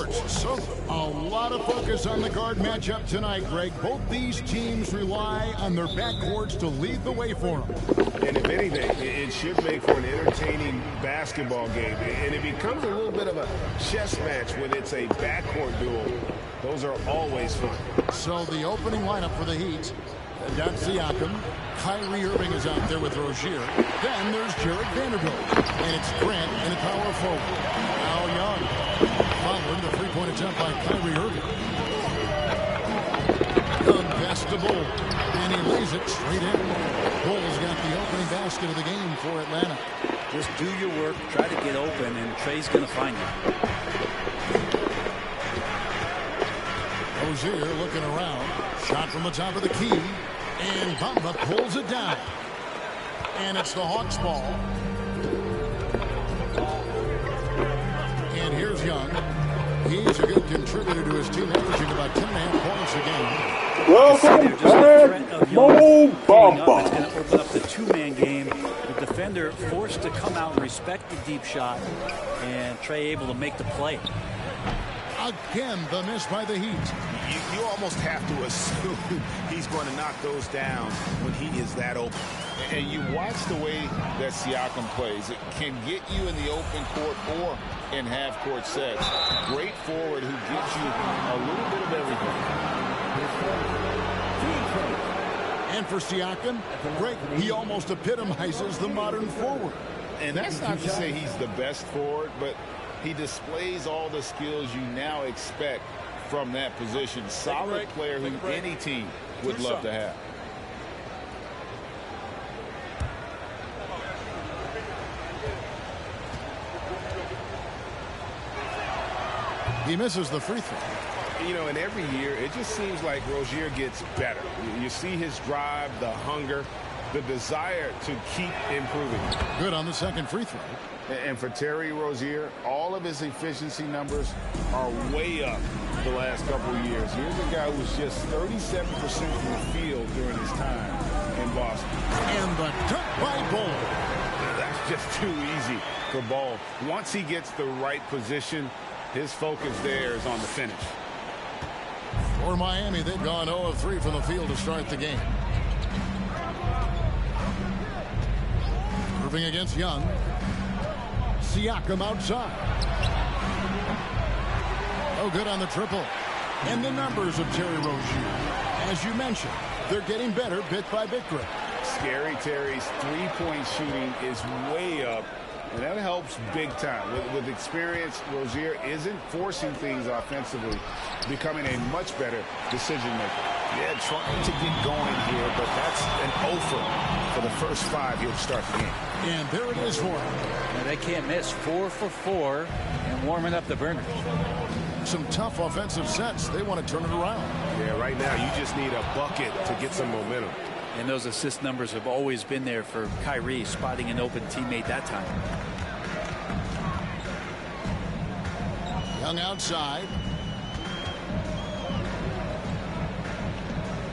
sports. So a lot of focus on the guard matchup tonight, Greg. Both these teams rely on their backcourts to lead the way for them. And if anything, it should make for an entertaining basketball game. And it becomes a little bit of a chess match when it's a backcourt duel. Those are always fun. So the opening lineup for the Heat. Got Siakam. Kyrie Irving is out there with Rozier. Then there's Jared Vanderbilt. And it's Grant in a power forward. Now Young. Following the three-point attempt by Kyrie Irving. Young pass to Bull. And he lays it straight in. Bull's got the opening basket of the game for Atlanta. Just do your work. Try to get open, and Trey's going to find you. Rozier looking around. Shot from the top of the key. And Bamba pulls it down. And it's the Hawks ball. And here's Young. He's a good contributor to his team, averaging about 10.5 points a game. Welcome back, Mo Bamba. It's going to open up the two-man game. The defender forced to come out and respect the deep shot. And Trey able to make the play. Again, the miss by the Heat. You almost have to assume he's going to knock those down when he is that open. And you watch the way that Siakam plays. It can get you in the open court or in half-court sets. Great forward who gives you a little bit of everything. And for Siakam, Greg, he almost epitomizes the modern forward. And that's not to say he's the best forward, but he displays all the skills you now expect from that position. Solid player who any team would love to have. He misses the free throw. You know, and every year it just seems like Rozier gets better. You see his drive, the hunger, the desire to keep improving. Good on the second free throw. And for Terry Rozier, all of his efficiency numbers are way up the last couple of years. Here's a guy who was just 37% from the field during his time in Boston. And the dunk by Bull. That's just too easy for Ball. Once he gets the right position, his focus there is on the finish. For Miami, they've gone 0 of 3 from the field to start the game. Irving against Young. Siakam outside. Oh, good on the triple. And the numbers of Terry Rozier. As you mentioned, they're getting better bit by bit, Greg. Scary Terry's three-point shooting is way up, and that helps big time. With experience, Rozier isn't forcing things offensively, becoming a much better decision maker. Yeah, trying to get going here, but that's an offer for the first 5 he'll start the game. And there it is for him. And they can't miss. 4 for 4 and warming up the burners. Some tough offensive sets. They want to turn it around. Yeah, right now you just need a bucket to get some momentum. And those assist numbers have always been there for Kyrie, spotting an open teammate that time. Young outside.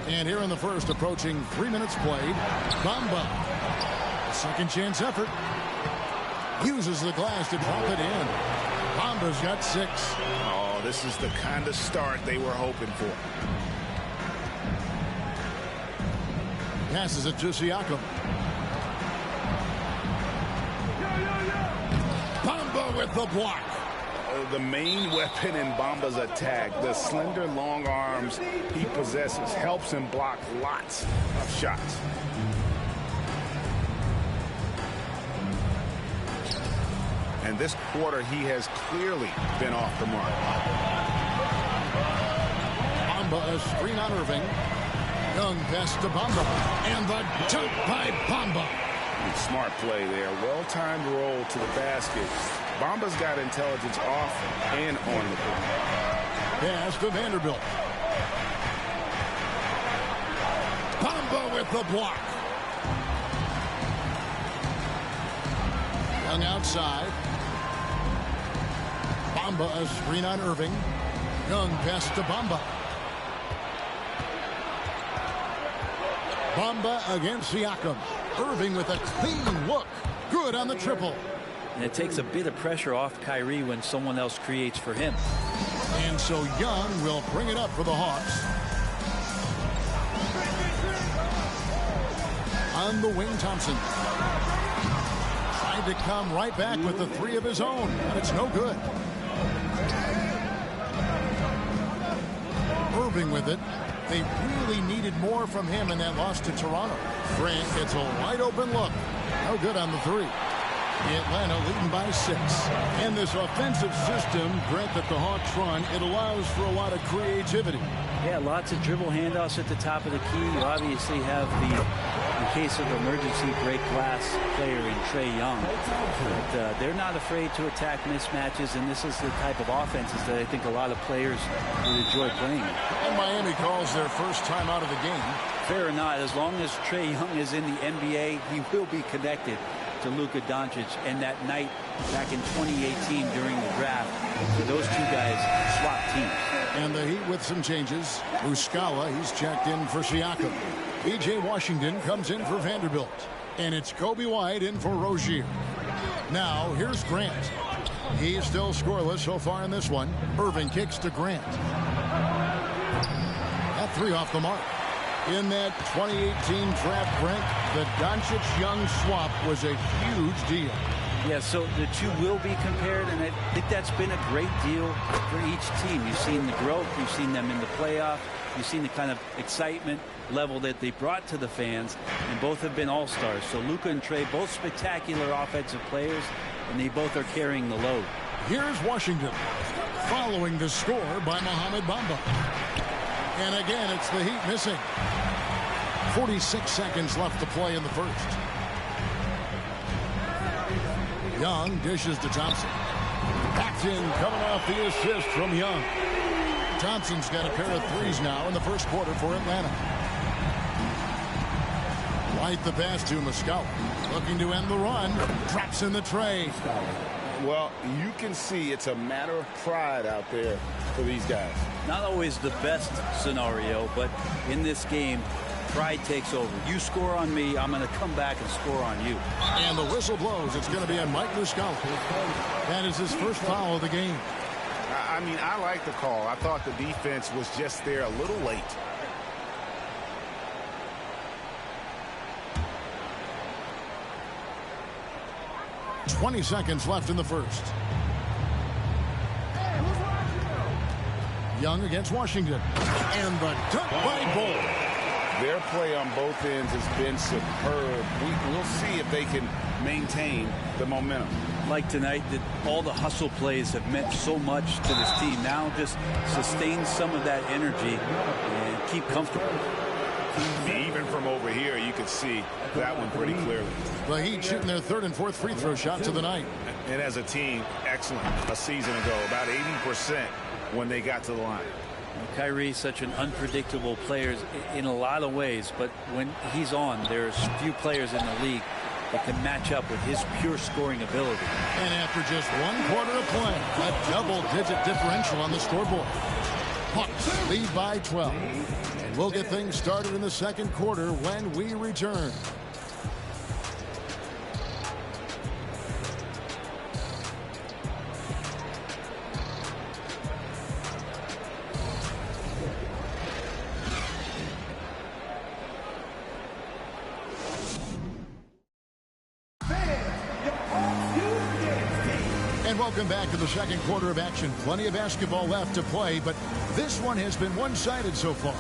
And here in the first, approaching 3 minutes played, Bamba. A second chance effort. Uses the glass to drop it in. Bamba's got 6. Oh, this is the kind of start they were hoping for. Passes it to Siakam. Bamba with the block. The main weapon in Bamba's attack, the slender, long arms he possesses, helps him block lots of shots. And this quarter, he has clearly been off the mark. Bamba a screen on Irving. Young pass to Bamba. And the dunk by Bamba. Smart play there. Well-timed roll to the basket. Bamba's got intelligence off and on the court. Pass to Vanderbilt. Bamba with the block. Young outside. Bamba a screen on Irving. Young pass to Bamba. Bamba against Siakam. Irving with a clean look. Good on the triple. And it takes a bit of pressure off Kyrie when someone else creates for him. And so Young will bring it up for the Hawks. On the wing, Thompson tried to come right back with the three of his own, and it's no good. Irving with it. They really needed more from him in that loss to Toronto. Grant gets a wide open look. No good on the three. Atlanta leading by 6. And this offensive system, Grant, that the Hawks run, it allows for a lot of creativity. Yeah, lots of dribble handoffs at the top of the key. You obviously have the, in case of emergency, break glass player in Trae Young. But they're not afraid to attack mismatches, and this is the type of offenses that I think a lot of players would enjoy playing. And Miami calls their first time out of the game. Fair or not, as long as Trae Young is in the NBA, he will be connected to Luka Doncic. And that night back in 2018 during the draft, those two guys swapped teams. And the Heat with some changes. Muscala, he's checked in for Siakam. P.J. Washington comes in for Vanderbilt. And it's Kobe White in for Rozier. Now, here's Grant. He's still scoreless so far in this one. Irving kicks to Grant. That three off the mark. In that 2018 draft, Brent, the Doncic-Young swap was a huge deal. Yeah, so the two will be compared, and I think that's been a great deal for each team. You've seen the growth, you've seen them in the playoff, you've seen the kind of excitement level that they brought to the fans, and both have been all-stars. So Luka and Trae, both spectacular offensive players, and they both are carrying the load. Here's Washington, following the score by Mohamed Bamba. And again, it's the Heat missing. 46 seconds left to play in the first. Young dishes to Thompson. Backed in, coming off the assist from Young. Thompson's got a pair of threes now in the first quarter for Atlanta. White the pass to Muscala. Looking to end the run. Drops in the tray. Well, you can see it's a matter of pride out there for these guys. Not always the best scenario, but in this game, pride takes over. You score on me, I'm going to come back and score on you. And the whistle blows. It's going to be on Mike Muscala. That is his first foul of the game. I mean, I like the call. I thought the defense was just there a little late. .20 seconds left in the first. Young against Washington. And the dunk by Bol. Their play on both ends has been superb. We'll see if they can maintain the momentum. Like tonight, that all the hustle plays have meant so much to this team. Now just sustain some of that energy and keep comfortable. Even from over here, you can see that one pretty clearly. The Heat shooting their third and fourth free throw shots of the night. And as a team, excellent. A season ago, about 80% when they got to the line. Kyrie, such an unpredictable player in a lot of ways, but when he's on, there's few players in the league that can match up with his pure scoring ability. And after just one quarter of play, a double-digit differential on the scoreboard. Hawks lead by 12. And we'll get things started in the second quarter when we return. Welcome back to the second quarter of action. Plenty of basketball left to play, but this one has been one-sided so far.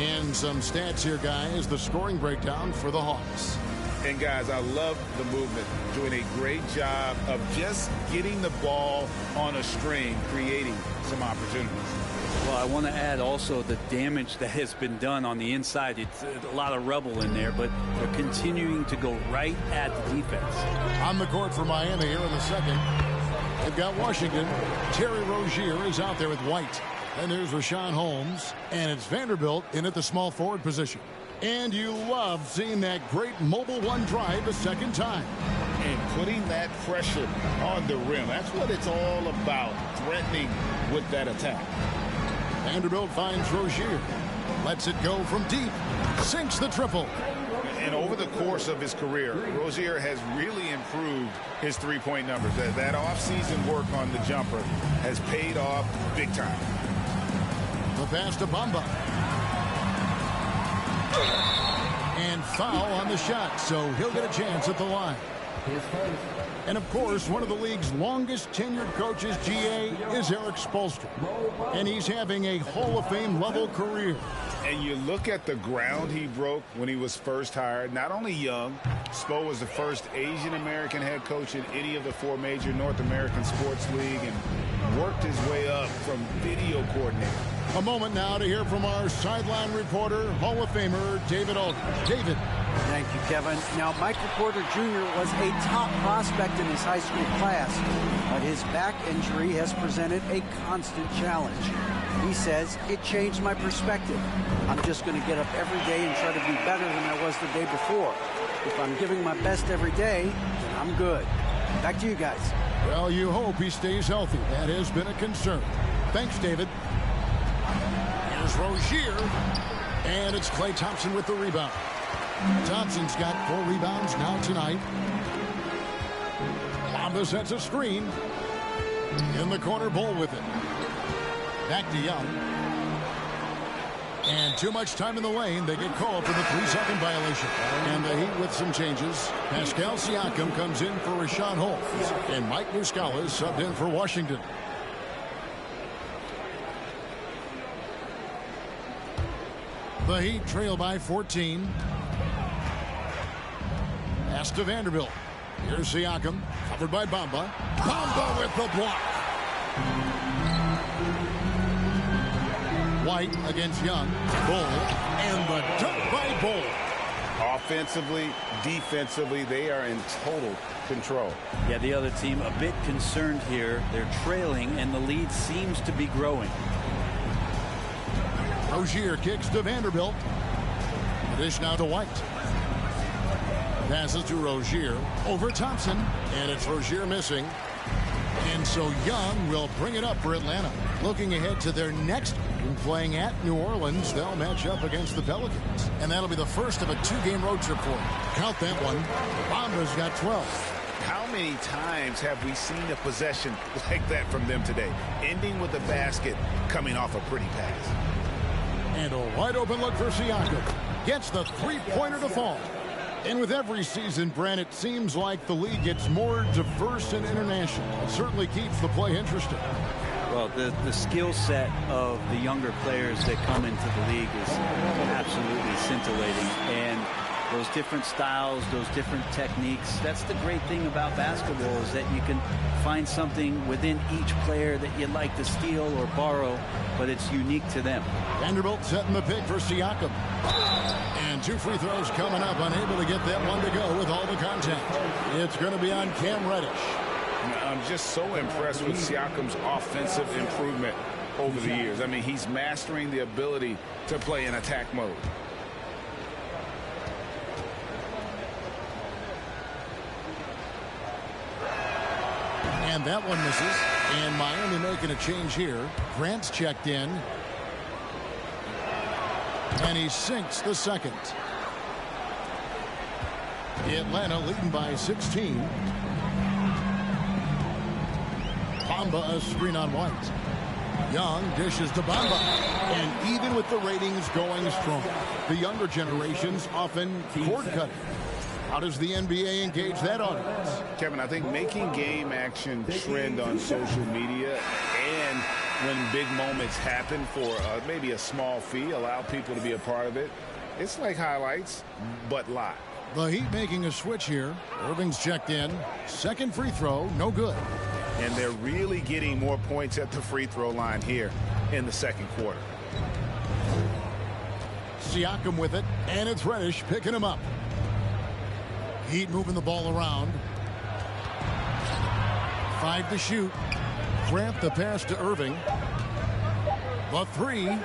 And some stats here, guys. The scoring breakdown for the Hawks. And, guys, I love the movement. Doing a great job of just getting the ball on a string, creating some opportunities. Well, I want to add also the damage that has been done on the inside. It's a lot of rubble in there, but they're continuing to go right at the defense. On the court for Miami here in the second. They've got Washington. Terry Rozier is out there with White. And there's Richaun Holmes. And it's Vanderbilt in at the small forward position. And you love seeing that great mobile one drive a second time. And putting that pressure on the rim. That's what it's all about, threatening with that attack. Vanderbilt finds Rozier. Lets it go from deep. Sinks the triple. And over the course of his career, Rozier has really improved his three-point numbers. That off-season work on the jumper has paid off big time. The pass to Bamba. And foul on the shot, so he'll get a chance at the line. And, of course, one of the league's longest-tenured coaches, GA, is Eric Spoelstra. And he's having a Hall of Fame-level career. And you look at the ground he broke when he was first hired. Not only young, Spo was the first Asian-American head coach in any of the 4 major North American sports league and worked his way up from video coordinator. A moment now to hear from our sideline reporter, Hall of Famer David Aldridge. David. Thank you, Kevin. Now, Michael Porter Jr. was a top prospect in his high school class, but his back injury has presented a constant challenge. He says, it changed my perspective. I'm just going to get up every day and try to be better than I was the day before. If I'm giving my best every day, then I'm good. Back to you guys. Well, you hope he stays healthy. That has been a concern. Thanks, David. Here's Rozier, and it's Klay Thompson with the rebound. Thompson's got 4 rebounds now tonight. Bamba sets a screen. In the corner, Bol with it. Back to Young. And too much time in the lane. They get called for the 3-second violation. And the Heat with some changes. Pascal Siakam comes in for Rashawn Holmes. And Mike Muscala is subbed in for Washington. The Heat trail by 14. Pass to Vanderbilt. Here's Siakam, covered by Bamba. Bamba with the block. White against Young. Bol, and the dunk by Bol. Offensively, defensively, they are in total control. Yeah, the other team a bit concerned here. They're trailing, and the lead seems to be growing. Rozier kicks to Vanderbilt. Dish now to White. Passes to Rozier over Thompson, and it's Rozier missing. And so Young will bring it up for Atlanta. Looking ahead to their next game, playing at New Orleans, they'll match up against the Pelicans. And that'll be the first of a 2-game road trip for them. Count that one. Bamba's got 12. How many times have we seen a possession like that from them today? Ending with a basket, coming off a pretty pass. And a wide open look for Siakam. Gets the 3-pointer to fall. And with every season, Brent, it seems like the league gets more diverse and international. It certainly keeps the play interesting. Well, the skill set of the younger players that come into the league is absolutely scintillating. And those different styles, those different techniques, that's the great thing about basketball, is that you can find something within each player that you'd like to steal or borrow, but it's unique to them. Vanderbilt setting the pick for Siakam. And 2 free throws coming up, unable to get that one to go with all the contact. It's going to be on Cam Reddish. I'm just so impressed with Siakam's offensive improvement over the years. I mean, he's mastering the ability to play in attack mode. And that one misses. And Miami making a change here. Grant's checked in. And he sinks the second. Atlanta leading by 16. Bamba a screen on White. Young dishes to Bamba. And even with the ratings going strong, the younger generations often cord cutting. How does the NBA engage that audience? Kevin, I think making game action trend on social media, and when big moments happen for maybe a small fee, allow people to be a part of it. It's like highlights, but live. The Heat making a switch here. Irving's checked in. Second free throw, no good. And they're really getting more points at the free throw line here in the second quarter. Siakam with it, and it's Reddish picking him up. Heat moving the ball around. 5 to shoot. Grant the pass to Irving. The 3.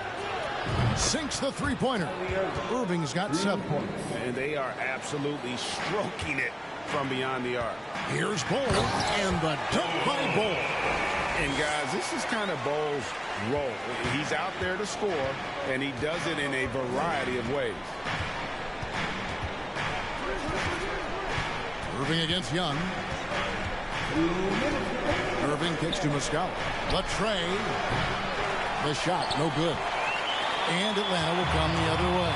Sinks the 3-pointer. Irving's got 7. And they are absolutely stroking it from beyond the arc. Here's Bol, and the dunk by Bol. And guys, this is kind of Bol's role. He's out there to score, and he does it in a variety of ways. Irving against Young. Irving kicks to Muscala. Latrey. The shot, no good. And Atlanta will come the other way.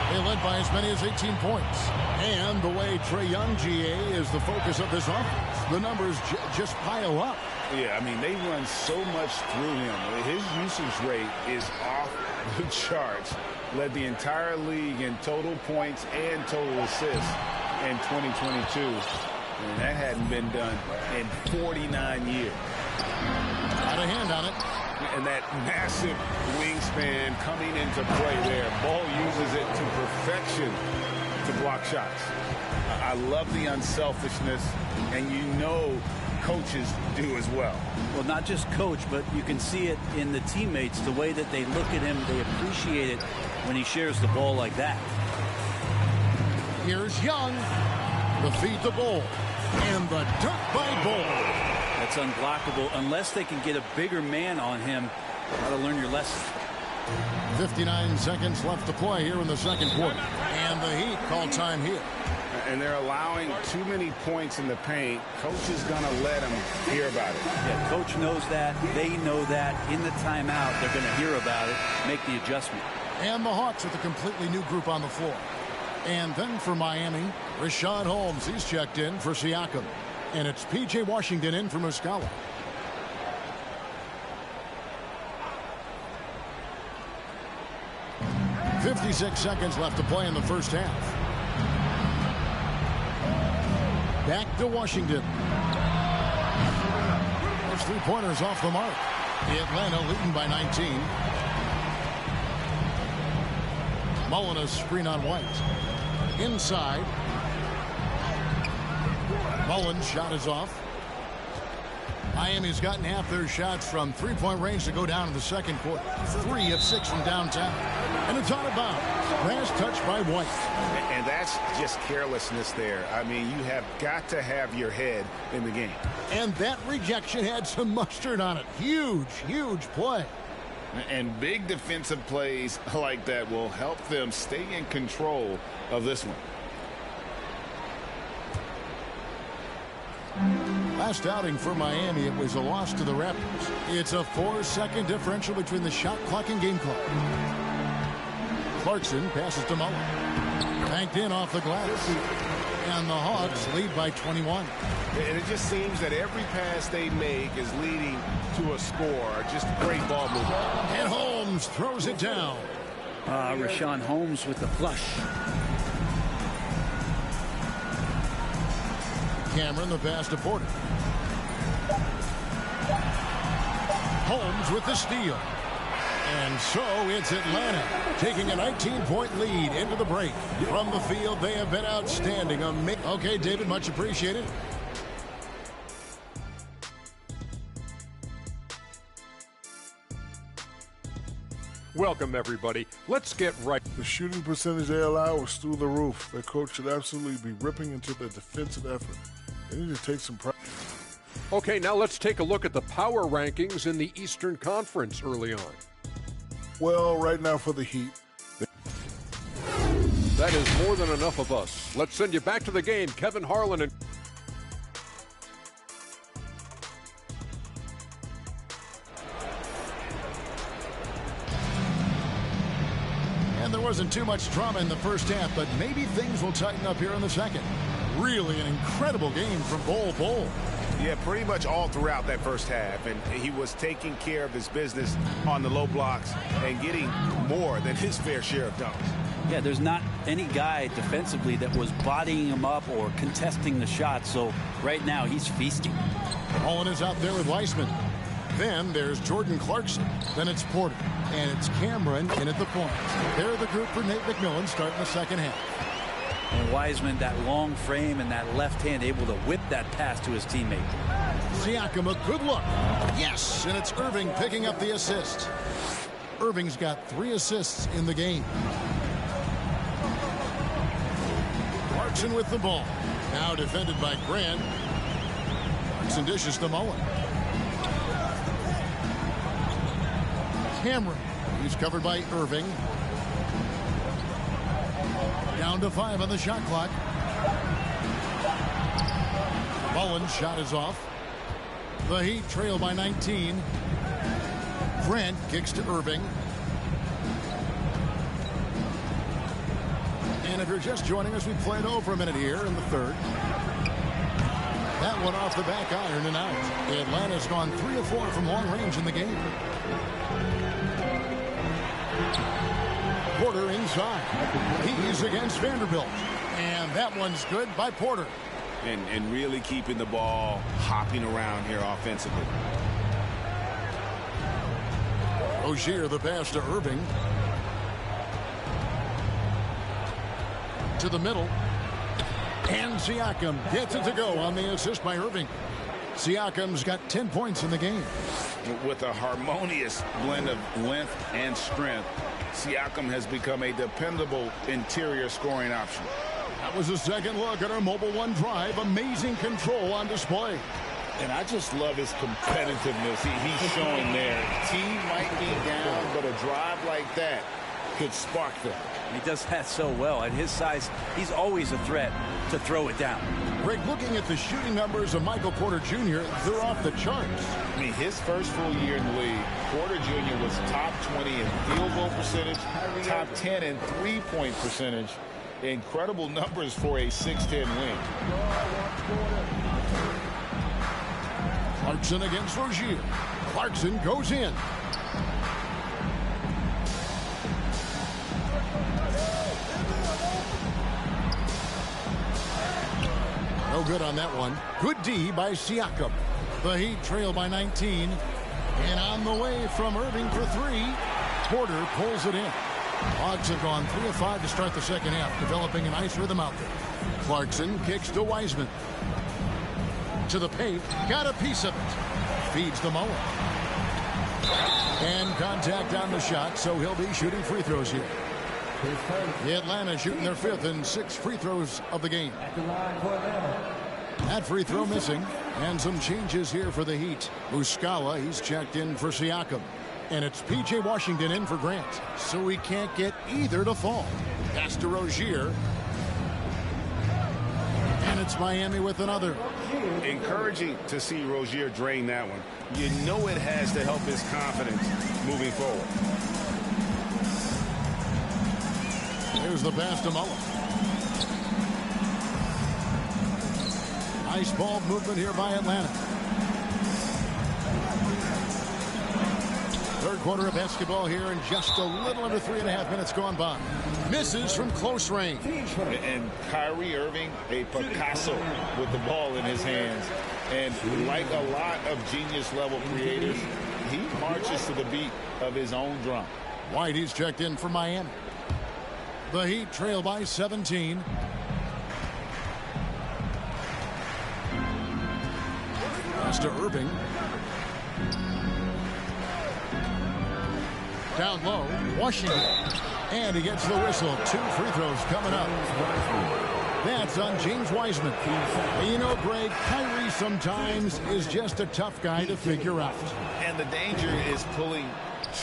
They led by as many as 18 points. And the way Trae Young, GA, is the focus of this offense. The numbers just pile up. Yeah, I mean, they run so much through him. His usage rate is off the charts. Led the entire league in total points and total assists in 2022. And that hadn't been done in 49 years. Got a hand on it. And that massive wingspan coming into play there. Ball uses it to perfection to block shots. I love the unselfishness, and you know coaches do as well. Well, not just coach, but you can see it in the teammates, the way that they look at him. They appreciate it when he shares the ball like that. Here's Young. The feed to Bol. And the dunk by Bol. That's unblockable unless they can get a bigger man on him. Got to learn your lesson. 59 seconds left to play here in the second quarter. And the Heat call time here. And they're allowing too many points in the paint. Coach is going to let them hear about it. Yeah, coach knows that. They know that. In the timeout, they're going to hear about it, make the adjustment. And the Hawks with a completely new group on the floor. And then for Miami, Richaun Holmes. He's checked in for Siakam. And it's P.J. Washington in for Muscala. .56 seconds left to play in the first half. Back to Washington. Those three-pointers off the mark. Atlanta leading by 19. Mullen a screen on White. Inside. Mullen's shot is off. Miami's gotten half their shots from three-point range to go down in the second quarter. 3 of 6 from downtown. And it's out of bounds. Last touch by White. And that's just carelessness there. I mean, you have got to have your head in the game. And that rejection had some mustard on it. Huge, huge play. And big defensive plays like that will help them stay in control of this one. Last outing for Miami, it was a loss to the Raptors. It's a 4-second differential between the shot clock and game clock. Clarkson passes to Mullen. Banked in off the glass. And the Hawks lead by 21. And it just seems that every pass they make is leading to a score. Just great ball movement. And Holmes throws it down. Richaun Holmes with the flush. Cameron the pass to Porter. Holmes with the steal. And so it's Atlanta taking a 19-point lead into the break. From the field, they have been outstanding. Okay, David, much appreciated. Welcome, everybody. Let's get right. The shooting percentage they allow was through the roof. Their coach should absolutely be ripping into their defensive effort. They need to take some practice. Okay, now let's take a look at the power rankings in the Eastern Conference early on. Well, right now for the Heat. That is more than enough of us. Let's send you back to the game. Kevin Harlan and... And there wasn't too much drama in the first half, but maybe things will tighten up here in the second. Really an incredible game from Bol. Yeah, pretty much all throughout that first half. And he was taking care of his business on the low blocks and getting more than his fair share of dunks. Yeah, there's not any guy defensively that was bodying him up or contesting the shot. So right now he's feasting. Mullen is out there with Weissman. Then there's Jordan Clarkson. Then it's Porter. And it's Cameron in at the point. They're the group for Nate McMillan starting the second half. And Wiseman, that long frame and that left hand, able to whip that pass to his teammate. Siakam, a good look. Yes, and it's Irving picking up the assist. Irving's got 3 assists in the game. Clarkson with the ball. Now defended by Grant. Clarkson dishes to Mullen. Cameron. He's covered by Irving. Down to 5 on the shot clock. Mullen's shot is off. The Heat trail by 19. Grant kicks to Irving. And if you're just joining us, we played over a minute here in the third. That one off the back iron and out. Atlanta's gone 3 of 4 from long range in the game. Porter inside. He's against Vanderbilt. And that one's good by Porter. And really keeping the ball hopping around here offensively. Rozier the pass to Irving. To the middle. And Siakam gets it to go on the assist by Irving. Siakam's got 10 points in the game. With a harmonious blend of length and strength, Siakam has become a dependable interior scoring option. That was a second look at our Mobile One drive. Amazing control on display. And I just love his competitiveness he's showing there. Team might be down, but a drive like that could spark them. He does that so well. At his size, he's always a threat to throw it down. Greg, looking at the shooting numbers of Michael Porter Jr., they're off the charts. I mean, his first full year in the league, Porter Jr. was top 20 in field goal percentage, top 10 in three-point percentage. Incredible numbers for a 6'10" wing. Clarkson against Rozier. Clarkson goes in. No good on that one. Good D by Siakam. The Heat trail by 19. And on the way from Irving for 3. Porter pulls it in. Hogs have gone 3 of 5 to start the second half, developing a nice rhythm out there. Clarkson kicks to Wiseman. To the paint. Got a piece of it. Feeds the Mullen. And contact on the shot, so he'll be shooting free throws here. Atlanta shooting their 5th and 6th free throws of the game. That free throw missing. And some changes here for the Heat. Muscala, he's checked in for Siakam. And it's P.J. Washington in for Grant. So we can't get either to fall. Pass to Rozier. And it's Miami with another. Encouraging to see Rozier drain that one. You know it has to help his confidence moving forward. There's the pass to Mullen. Nice ball movement here by Atlanta. Third quarter of basketball here, and just a little under 3.5 minutes gone by. Misses from close range. And Kyrie Irving, a Picasso with the ball in his hands. And like a lot of genius-level creators, he marches to the beat of his own drum. White, he's checked in for Miami. The Heat trail by 17. Pass to Irving. Down low, Washington. And he gets the whistle. 2 free throws coming up. That's on James Wiseman. You know, Greg, Kyrie sometimes is just a tough guy to figure out. And the danger is pulling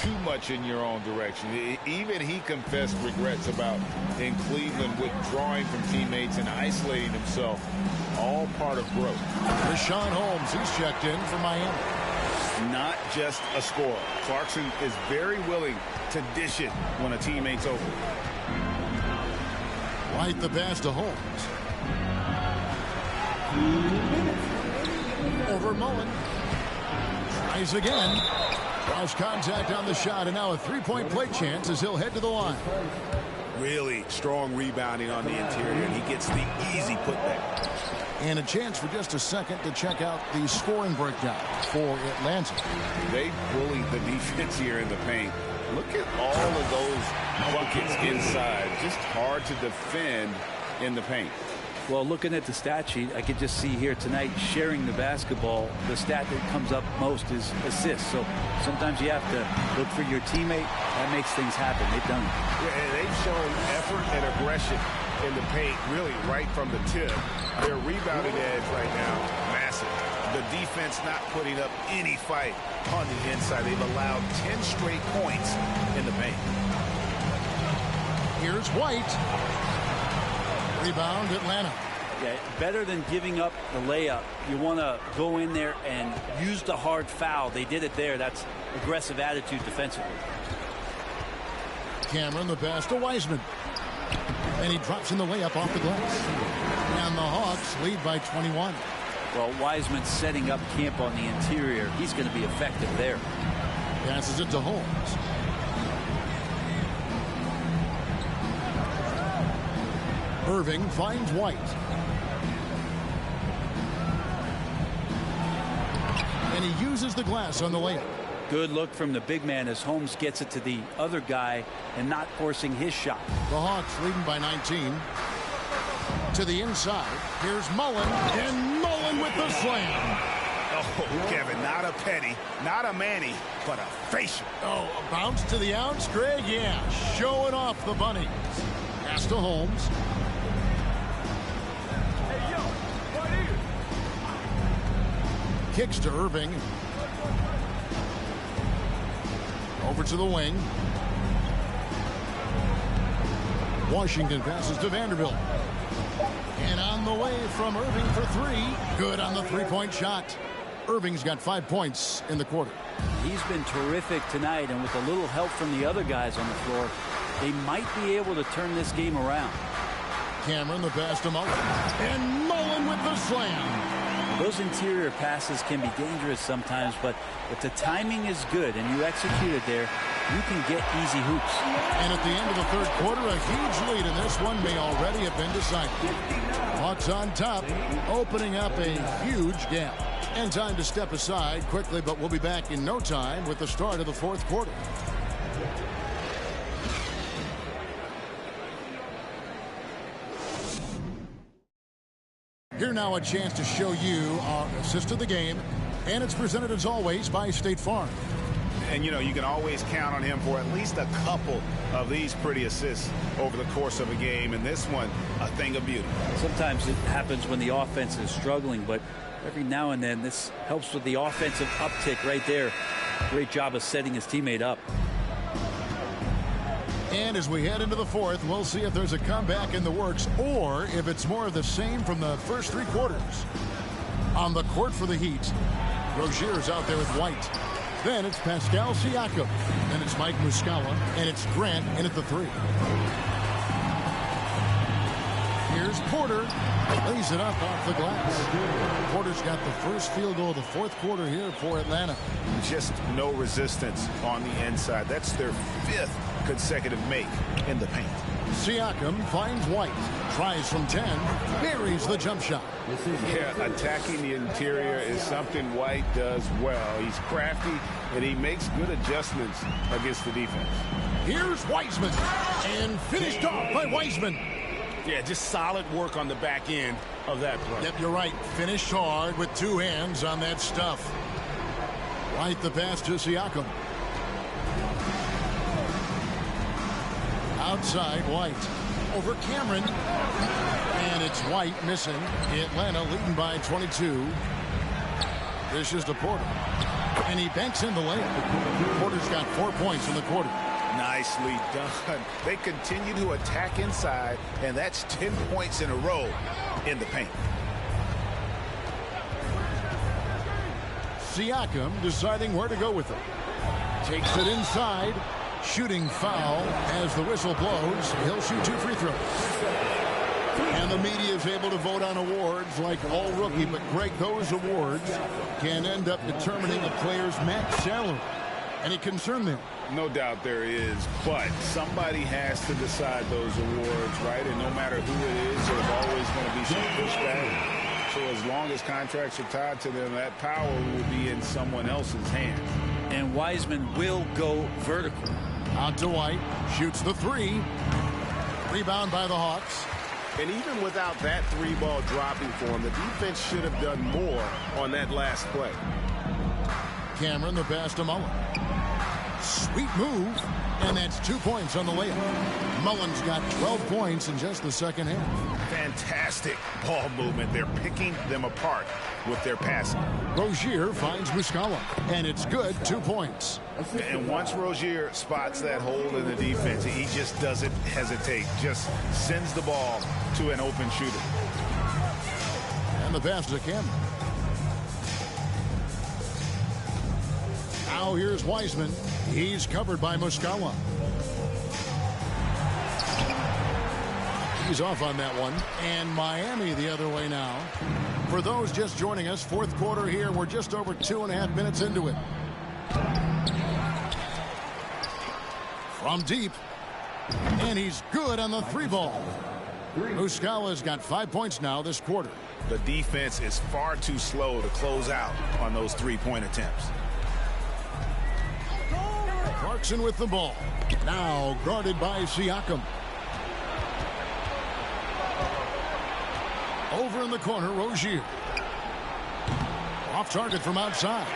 too much in your own direction. Even he confessed regrets about in Cleveland withdrawing from teammates and isolating himself. All part of growth. Richaun Holmes, he's checked in for Miami. Not just a scorer. Clarkson is very willing to dish it when a teammate's open. White the pass to Holmes. Over Mullen. Tries again. Draws contact on the shot, and now a three-point play chance as he'll head to the line. Really strong rebounding on the interior, and he gets the easy putback. And a chance for just a second to check out the scoring breakdown for Atlanta. They bullied the defense here in the paint. Look at all of those buckets inside. Just hard to defend in the paint. Well, looking at the stat sheet, I could just see here tonight sharing the basketball. The stat that comes up most is assists. So sometimes you have to look for your teammate. That makes things happen. They've done it. Yeah, and they've shown effort and aggression in the paint, really right from the tip. Their rebounding edge right now, massive. The defense not putting up any fight on the inside. They've allowed 10 straight points in the paint. Here's White. Rebound Atlanta. Yeah, better than giving up the layup. You want to go in there and use the hard foul. They did it there. That's aggressive attitude defensively. Cameron the pass to Wiseman. And he drops in the layup off the glass. And the Hawks lead by 21. Well, Wiseman's setting up camp on the interior. He's going to be effective there. Passes it to Holmes. Irving finds White. And he uses the glass on the layup. Good look from the big man as Holmes gets it to the other guy and not forcing his shot. The Hawks leading by 19. To the inside. Here's Mullen. And Mullen with the slam. Oh, Kevin, not a penny, not a Manny, but a facial. Oh, a bounce to the outs, Greg? Yeah, showing off the bunnies. Pass to Holmes. Kicks to Irving. Over to the wing. Washington passes to Vanderbilt. And on the way from Irving for three. Good on the three-point shot. Irving's got 5 points in the quarter. He's been terrific tonight, and with a little help from the other guys on the floor, they might be able to turn this game around. Cameron the pass to Mullen. And Mullen with the slam. Those interior passes can be dangerous sometimes, but if the timing is good and you execute it there, you can get easy hoops. And at the end of the third quarter, a huge lead in this one may already have been decided. Hawks on top, opening up a huge gap. And time to step aside quickly, but we'll be back in no time with the start of the fourth quarter. Here now a chance to show you our assist of the game, and it's presented as always by State Farm. And you know, you can always count on him for at least a couple of these pretty assists over the course of a game, and this one, a thing of beauty. Sometimes it happens when the offense is struggling, but every now and then this helps with the offensive uptick right there. Great job of setting his teammate up. And as we head into the fourth, we'll see if there's a comeback in the works or if it's more of the same from the first three quarters. On the court for the Heat, Rozier's out there with White. Then it's Pascal Siakam. Then it's Mike Muscala. And it's Grant in at the three. Here's Porter. Lays it up off the glass. Porter's got the first field goal of the fourth quarter here for Atlanta. Just no resistance on the inside. That's their fifth consecutive make in the paint. Siakam finds White. Tries from 10. Buries the jump shot. Yeah, attacking the interior is something White does well. He's crafty, and he makes good adjustments against the defense. Here's Wiseman. And finished off by Wiseman. Yeah, just solid work on the back end of that play. Yep, you're right. Finished hard with two hands on that stuff. White the pass to Siakam. Outside White. Over Cameron. And it's White missing. Atlanta leading by 22. This is to Porter. And he banks in the layup. Porter's got 4 points in the quarter. Nicely done. They continue to attack inside, and that's 10 points in a row in the paint. Siakam deciding where to go with it. Takes it inside. Shooting foul as the whistle blows. He'll shoot 2 free throws. And the media is able to vote on awards like all rookie, but Greg, those awards can end up determining a player's max salary. Any concern there? No doubt there is, but somebody has to decide those awards, right? And no matter who it is, there's always going to be some pushback. So as long as contracts are tied to them, that power will be in someone else's hands. And Wiseman will go vertical. Out to White. Shoots the three. Rebound by the Hawks. And even without that three ball dropping for him, the defense should have done more on that last play. Cameron the pass to Mullen. Sweet move. And that's 2 points on the layup. Mullen's got 12 points in just the second half. Fantastic ball movement. They're picking them apart with their passing. Rozier finds Muscala. And it's good. 2 points. And once Rozier spots that hole in the defense, he just doesn't hesitate. Just sends the ball to an open shooter. the pass to Cameron. Now here's Wiseman. He's covered by Muscala. He's off on that one. And Miami the other way now. For those just joining us, fourth quarter here. We're just over 2.5 minutes into it. From deep. And he's good on the 3-ball. Muscala's got 5 points now this quarter. The defense is far too slow to close out on those 3-point attempts. Clarkson with the ball. Now guarded by Siakam. Over in the corner, Rozier. Off target from outside.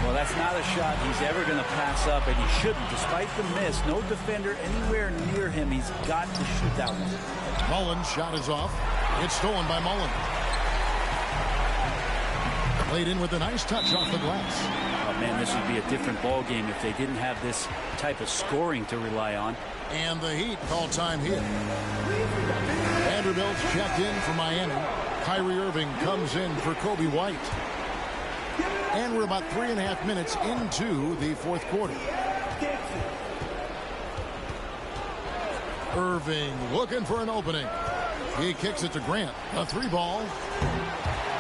Well, that's not a shot he's ever going to pass up, and he shouldn't. Despite the miss, no defender anywhere near him. He's got to shoot that one. Mullen's shot is off. It's stolen by Mullen. Played in with a nice touch off the glass. Oh, man, this would be a different ball game if they didn't have this type of scoring to rely on. And the Heat call time hit. Vanderbilt's checked in for Miami. Kyrie Irving comes in for Kobe White. And we're about 3.5 minutes into the fourth quarter. Irving looking for an opening. He kicks it to Grant. A 3-ball.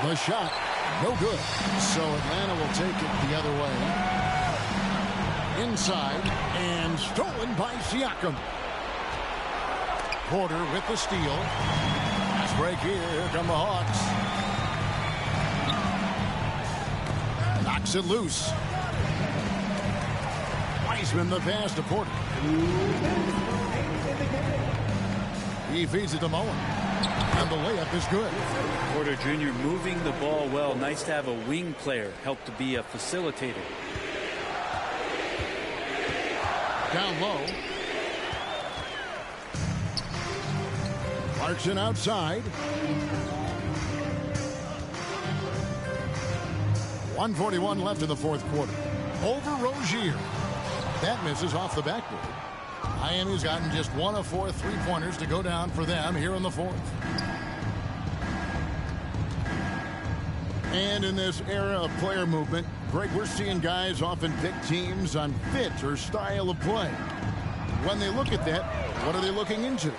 The shot, no good. So Atlanta will take it the other way. Inside and stolen by Siakam. Porter with the steal. Fast break here. Here come the Hawks. Knocks it loose. Wiseman the pass to Porter. He feeds it to Mullen. And the layup is good. Porter Jr. moving the ball well. Nice to have a wing player help to be a facilitator. Down low. Clarkson outside. 1:41 left in the fourth quarter. Over Rozier. That misses off the backboard. Miami's gotten just 1 of 4 3-pointers to go down for them here in the fourth. And in this era of player movement, Greg, we're seeing guys often pick teams on fit or style of play. When they look at that, what are they looking into?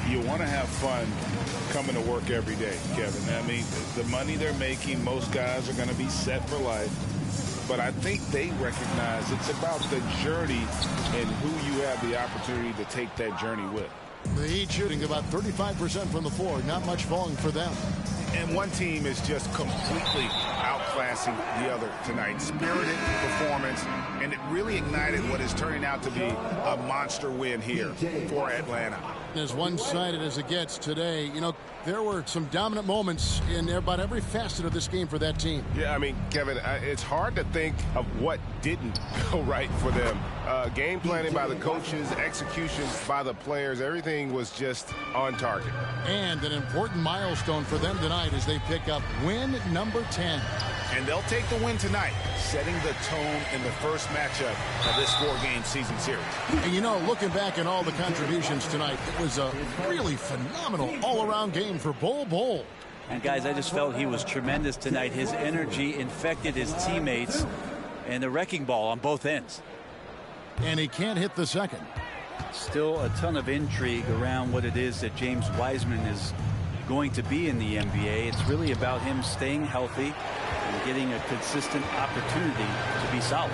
You want to have fun coming to work every day, Kevin. I mean, the money they're making, most guys are going to be set for life. But I think they recognize it's about the journey and who you have the opportunity to take that journey with. The Heat shooting about 35% from the floor. Not much falling for them. And one team is just completely outclassing the other tonight. Spirited performance, and it really ignited what is turning out to be a monster win here for Atlanta. As one-sided as it gets today, you know, there were some dominant moments in about every facet of this game for that team. Yeah, I mean, Kevin, it's hard to think of what didn't go right for them. Game planning by the coaches, execution by the players, everything was just on target. And an important milestone for them tonight as they pick up win number 10. And they'll take the win tonight, setting the tone in the first matchup of this 4-game season series. And you know, looking back at all the contributions tonight, it was a really phenomenal all-around game for Bol Bol. And guys, I just felt he was tremendous tonight. His energy infected his teammates, and the wrecking ball on both ends. And he can't hit the second. Still a ton of intrigue around what it is that James Wiseman is going to be in the NBA. It's really about him staying healthy and getting a consistent opportunity to be solid.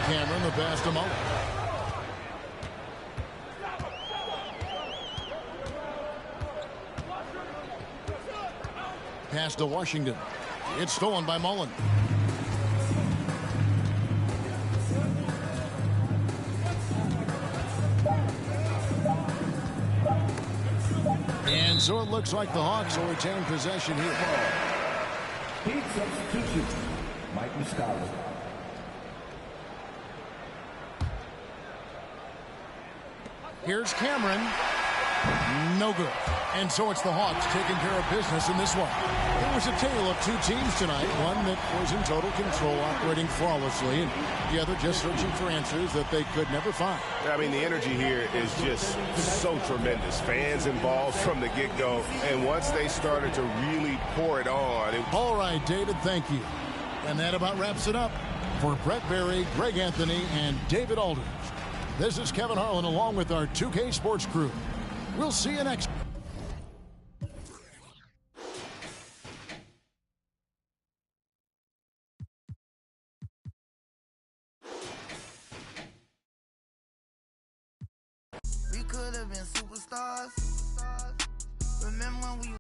Cameron the pass to Mullen. Pass to Washington. It's stolen by Mullen. And so it looks like the Hawks will retain possession here. Heat substitution. Mike Muscala. Here's Cameron. No good. And so it's the Hawks taking care of business in this one. It was a tale of two teams tonight, one that was in total control, operating flawlessly, and the other just searching for answers that they could never find. I mean, the energy here is just so tremendous. Fans involved from the get-go, and once they started to really pour it on. All right, David, thank you. And that about wraps it up. For Brett Berry, Greg Anthony, and David Aldridge, this is Kevin Harlan along with our 2K Sports crew. We'll see you next time. We could have been superstars. Remember when we